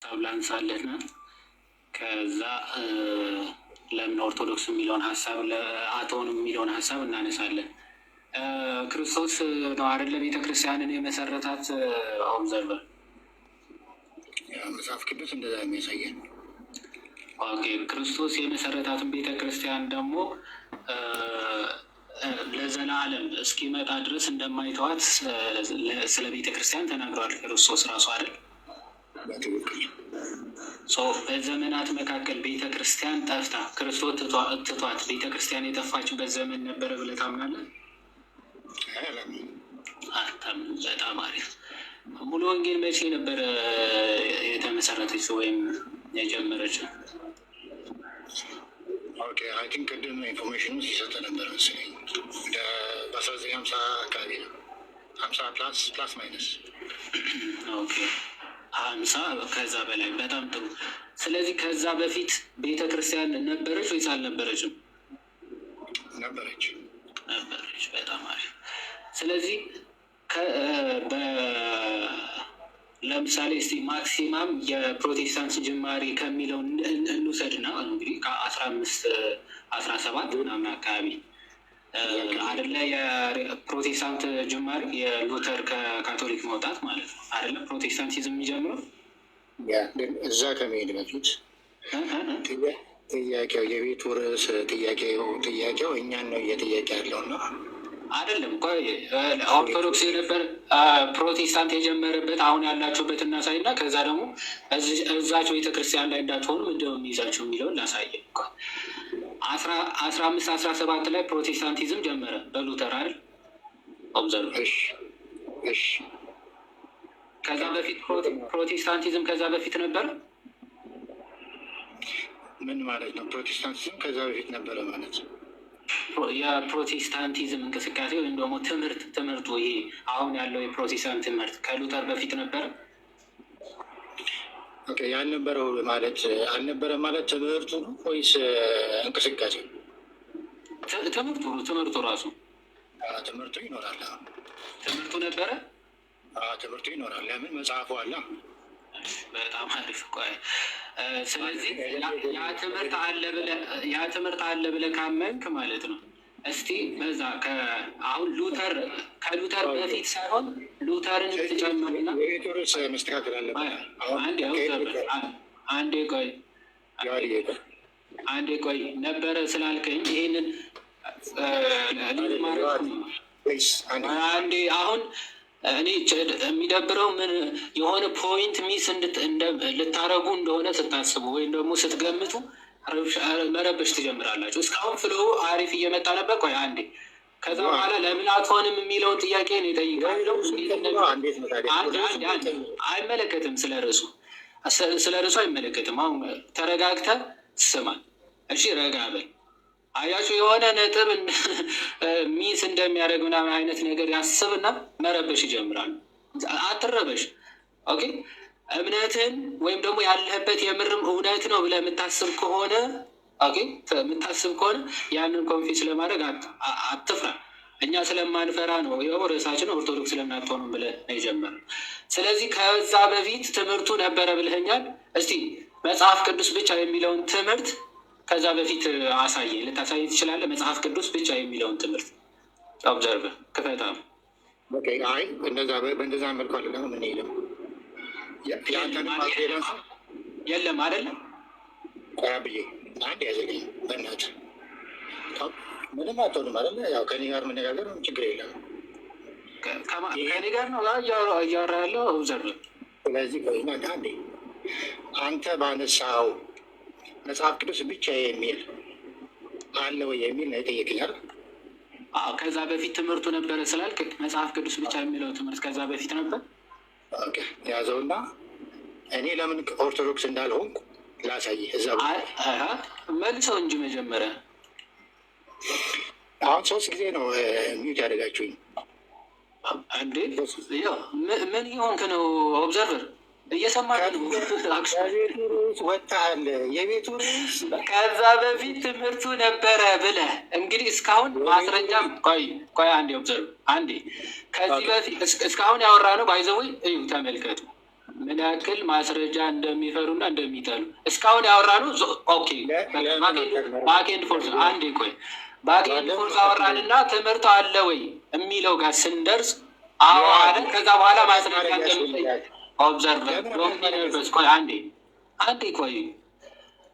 ሀሳብ ላንሳለና ከዛ ለምን ኦርቶዶክስ የሚለውን ሀሳብ አቶን የሚለውን ሀሳብ እናነሳለን። ክርስቶስ ነው አይደለ ቤተክርስቲያንን የመሰረታት? ኦብዘርቨር መጽሐፍ ቅዱስ እንደዛ የሚያሳየን። ኦኬ፣ ክርስቶስ የመሰረታትን ቤተክርስቲያን ደግሞ ለዘላለም እስኪመጣ ድረስ እንደማይተዋት ስለ ቤተክርስቲያን ተናግሯል ክርስቶስ ራሱ አይደል? በዘመናት መካከል ቤተክርስቲያን ጠፍታ ክርስቶስ ትቷት ቤተክርስቲያን የጠፋችበት ዘመን ነበረ ብለህ ታምናለህ? በጣም አሪፍ። ሙሉ ወንጌል መቼ ነበረ የተመሰረተች ወይም የጀመረች? አይ ቲንክ ቅድም ኢንፎርሜሽን ውስጥ ይሰጠ ነበር መሰለኝ በ1950 አካባቢ ነው። 50 ፕላስ ማይነስ 50 ከዛ በላይ። በጣም ጥሩ። ስለዚህ ከዛ በፊት ቤተ ክርስቲያን ነበረች ወይስ አልነበረችም? ነበረች። በጣም አሪፍ። ስለዚህ ለምሳሌ እስቲ ማክሲማም የፕሮቴስታንት ጅማሬ ከሚለው እንውሰድና እንግዲህ ከ1517 ምናምን አካባቢ አይደለ የፕሮቴስታንት ጅማሬ የሉተር ከካቶሊክ መውጣት ማለት ነው አይደለ ፕሮቴስታንቲዝም የሚጀምረው። እዛ ከመሄድ በፊት ጥያቄው የቤቱ ርዕስ ጥያቄው እኛን ነው እየጠየቀ ያለውና አይደለም። ኦርቶዶክስ የነበር ፕሮቴስታንት የጀመረበት አሁን ያላችሁበት እናሳይና ከዛ ደግሞ እዛቸው ቤተክርስቲያን ላይ እንዳትሆኑ ምንድነው የሚይዛቸው የሚለውን ላሳየ። 1517 ላይ ፕሮቴስታንቲዝም ጀመረ በሉተር አይደል? ኦብዘርቭ። ከዛ በፊት ፕሮቴስታንቲዝም ከዛ በፊት ነበረ። ምን ማለት ነው? ፕሮቴስታንቲዝም ከዛ በፊት ነበረ ማለት ነው። የፕሮቴስታንቲዝም እንቅስቃሴ ወይም ደግሞ ትምህርቱ ይሄ አሁን ያለው የፕሮቴስታንት ትምህርት ከሉተር በፊት ነበረ። ያልነበረው ማለት አልነበረ ማለት ትምህርቱ ነው ወይስ እንቅስቃሴ? ትምህርቱ ራሱ ትምህርቱ ይኖራል። ትምህርቱ ነበረ። ትምህርቱ ይኖራል። ለምን መጽሐፉ አለ። በጣም አሪፍ። ቆይ ስለዚህ ያ ትምህርት አለ ብለህ ካመንክ ማለት ነው። እስቲ በዛ አሁን ከሉተር በፊት ሳይሆን ሉተርን ትጨምርና መስተካከል አለበት። አንዴ ቆይ ነበረ ስላልከኝ ይሄንን አንዴ አሁን እኔ የሚደብረው ምን የሆነ ፖይንት ሚስ ልታረጉ እንደሆነ ስታስቡ ወይም ደግሞ ስትገምቱ መረበሽ ትጀምራላችሁ። እስካሁን ፍሎ አሪፍ እየመጣ ነበር። ቆይ አንዴ ከዛ በኋላ ለምን አትሆንም የሚለውን ጥያቄ ነው ይጠይቃለው። አይመለከትም፣ ስለ ርዕሱ አይመለከትም። አሁን ተረጋግተህ ስማል። እሺ ረጋ በል። አያችሁ የሆነ ነጥብ ሚስ እንደሚያደርግ ምናምን አይነት ነገር ያስብና መረበሽ ይጀምራሉ። አትረበሽ። ኦኬ እምነትን ወይም ደግሞ ያለህበት የምርም እውነት ነው ብለህ የምታስብ ከሆነ ያንን ኮንፊስ ለማድረግ አትፍራ። እኛ ስለማንፈራ ነው ይኸው ርዕሳችን ኦርቶዶክስ ስለምን አትሆኑም ብለህ ነው የጀመርነው። ስለዚህ ከዛ በፊት ትምህርቱ ነበረ ብለኸኛል። እስቲ መጽሐፍ ቅዱስ ብቻ የሚለውን ትምህርት ከዛ በፊት ልታሳይ ትችላለህ? መጽሐፍ ቅዱስ ብቻ የሚለውን ትምህርት ኦብዘርቭ ክፈታ። በእንደዛ መልኩ አለ ምን የለም የለም አይደለም። ብዬ አንድ ያዘልኝ በእናትህ ምንም አትሆንም አለ። ያው ከኔ ጋር መነጋገር ችግር የለም። ከኔ ጋር ነው እያወራ ያለው ኦብዘርቭ። ስለዚህ አንዴ አንተ ባነሳው መጽሐፍ ቅዱስ ብቻ የሚል አለ ወይ የሚል ነው የጠየቅኛል። ከዛ በፊት ትምህርቱ ነበረ ስላልክ መጽሐፍ ቅዱስ ብቻ የሚለው ትምህርት ከዛ በፊት ነበር። ያዘውና እኔ ለምን ኦርቶዶክስ እንዳልሆንኩ ላሳይህ። እዛ መልሰው እንጂ መጀመሪያ አሁን 3 ጊዜ ነው ሚዩት ያደረጋችሁኝ እንዴ? ምን የሆንክ ነው? ኦብዘርቨር እየሰማህ ነው? ወጥተሃል። የቤቱ ርዕስ ከዛ በፊት ትምህርቱ ነበረ ብለህ እንግዲህ እስካሁን ማስረጃም ቆይ አንዴ ኦብዘርቭ አንዴ ከዚህ በፊት እስካሁን ያወራ ነው ባይዘወይ እዩ ተመልከቱ። ምን ያክል ማስረጃ እንደሚፈሩና እንደሚጠሉ እስካሁን ያወራነው። ኦኬ ባኬንድ ፎርስ አንዴ ቆይ፣ ባኬንድ ፎርስ አወራንና ትምህርት አለ ወይ የሚለው ጋር ስንደርስ አዎ አለ። ከዛ በኋላ ማስረጃ እንደሚጠይቅ ኦብዘርቨር ሎንግነርበስ ቆይ አንዴ ቆይ፣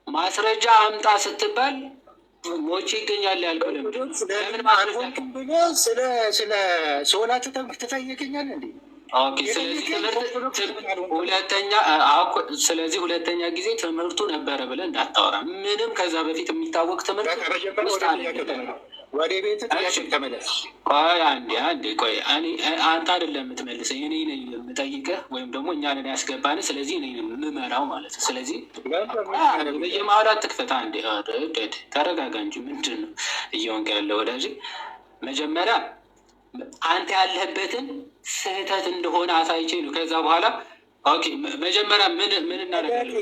ማስረጃ አምጣ ስትባል ሞቼ ይገኛል ያልከው ለምን ስለ ሶላት ትጠይቀኛል እንዴ? ስለዚህ ሁለተኛ ጊዜ ትምህርቱ ነበረ ብለህ እንዳታወራ። ምንም ከዛ በፊት የሚታወቅ ትምህርት ውስጥ ወደ ቤት ተመለስ። ቆይ አንዴ ቆይ፣ አንተ አይደለም የምትመልሰኝ፣ እኔ ነኝ የምጠይቅህ፣ ወይም ደግሞ እኛ ነን ያስገባን። ስለዚህ እኔ የምመራው ማለት ነው። ስለዚህ በየማውራት ትክፈት። አንዴ ተረጋጋ እንጂ ምንድን ነው እየሆንክ ያለ ወዳጅ? መጀመሪያ አንተ ያለህበትን ስህተት እንደሆነ አሳይቼ ነው። ከዛ በኋላ ኦኬ፣ መጀመሪያ ምን እናደርጋለን?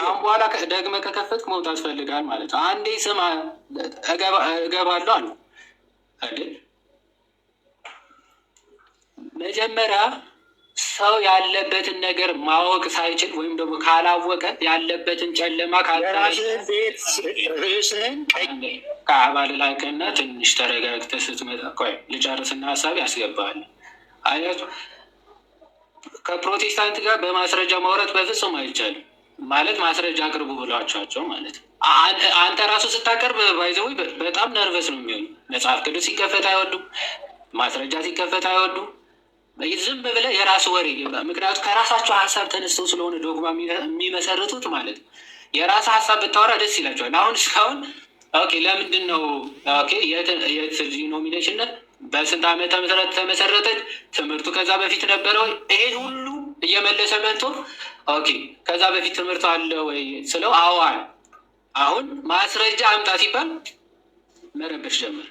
አሁን በኋላ ደግመህ ከከፈትክ መውጣት ፈልጋል ማለት ነው። አንዴ ስማ፣ እገባለሁ አሉ አይደል? መጀመሪያ ሰው ያለበትን ነገር ማወቅ ሳይችል ወይም ደግሞ ካላወቀ ያለበትን ጨለማ ከአባል ላይቀና ትንሽ ተረጋግተህ ስትመጣ ቆይ ልጨርስና ሀሳብ ያስገባል። አያቱ ከፕሮቴስታንት ጋር በማስረጃ ማውራት በፍጹም አይቻልም። ማለት ማስረጃ አቅርቡ ብሏቸው ማለት ነው። አንተ ራሱ ስታቀርብ ባይዘው በጣም ነርቨስ ነው የሚሆኑ። መጽሐፍ ቅዱስ ሲከፈት አይወዱም፣ ማስረጃ ሲከፈት አይወዱም። ዝም ብለህ የራሱ ወሬ ገባ። ምክንያቱም ከራሳቸው ሀሳብ ተነስተው ስለሆነ ዶግማ የሚመሰርቱት ማለት ነው። የራስ ሀሳብ ብታወራ ደስ ይላቸዋል። አሁን እስካሁን ኦኬ፣ ለምንድን ነው ኦኬ የዲኖሚኔሽንነት በስንት ዓመተ ምህረት ተመሰረተች? ትምህርቱ ከዛ በፊት ነበረ ወይ? ይሄን ሁሉ እየመለሰ መጥቶ ኦኬ ከዛ በፊት ትምህርቱ አለ ወይ ስለው አዋል። አሁን ማስረጃ አምጣ ሲባል መረበሽ ጀመር።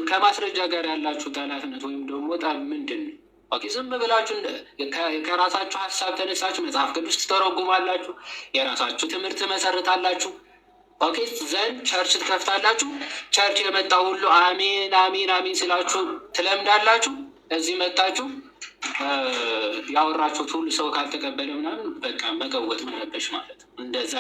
ከማስረጃ ጋር ያላችሁ ጠላትነት ወይም ደግሞ ጣም ምንድን ነው? ኦኬ ዝም ብላችሁ ከራሳችሁ ሀሳብ ተነሳችሁ መጽሐፍ ቅዱስ ትተረጉማላችሁ፣ የራሳችሁ ትምህርት መሰረታላችሁ። ኦኬ ዘንድ ቸርች ትከፍታላችሁ። ቸርች የመጣው ሁሉ አሜን አሜን አሜን ስላችሁ ትለምዳላችሁ። እዚህ መጣችሁ ያወራችሁት ሁሉ ሰው ካልተቀበለ ምናምን በቃ መቀወጥ መረበሽ ማለት እንደዛ